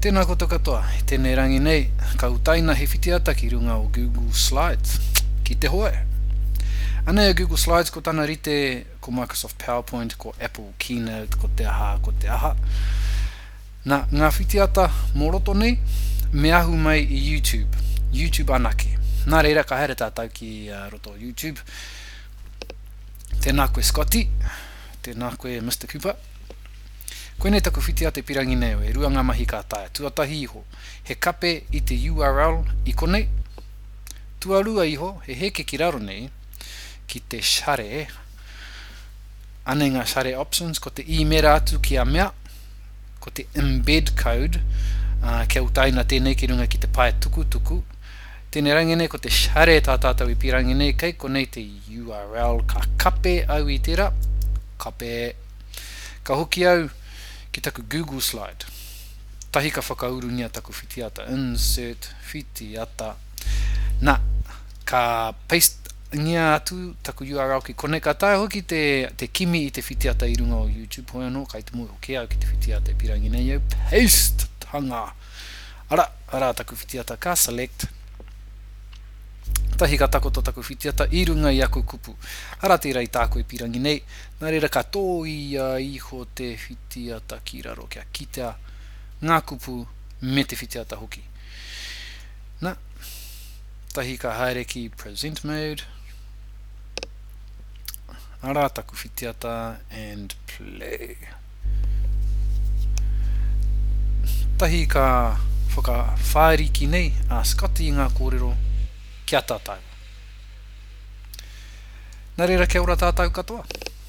Tēnā koutou katoa, tēnei rangi nei, ka utaina he whitiata ki runga o Google Slides, ki te hoe. Anei Google Slides ko tana rite, ko Microsoft PowerPoint, ko Apple Keynote, ko te aha. Nā, ngā whitiata moroto nei, me ahu mai I YouTube anake. Nā reira ka haere tātou ki roto YouTube. Tēnā koe Scotty, tēnā koe Mr. Cooper. Koe nei taku whitiata pirangi nei o e ruanga mahi ka tae, tuatahi iho, he kape I te URL I konei. Tuarua iho, he heke ki raro nei, ki te share, ane ngā share options, ko te I-mera atu ki a mea, ko te embed code, kia utaina tēnei ki runga ki te pae tuku. Tēnei rangi nei ko te share tātātau I pirangi nei, kei ko nei te URL ka kape au I tērā, kape, ka hoki au, ki taku Google Slide. Tahi ka whakaurungia taku whitiata. Insert whitiata. Nā, ka paste ngia atu taku URL ki konei ka tae hoki te kimi I te whitiata I runga o YouTube. Hoi anō, kai te mui hoki au ki te whitiata I pirangi nei au. Paste tanga. Ara taku whitiata ka select. Tahi ka takoto taku whitiata I runga I aku kupu. Ara tērā I tāko I pirangi nei. Nā reira ka tō iho te whitiata ki raro kia kitea ngā kupu me te whitiata hoki. Nā, tahi ka haere ki present mode. Ara taku whitiata and play. Tahi ka whakawhaeriki nei a Scotty I ngā kōrero. Kia tātou. Nā reira kia ora tātou katoa.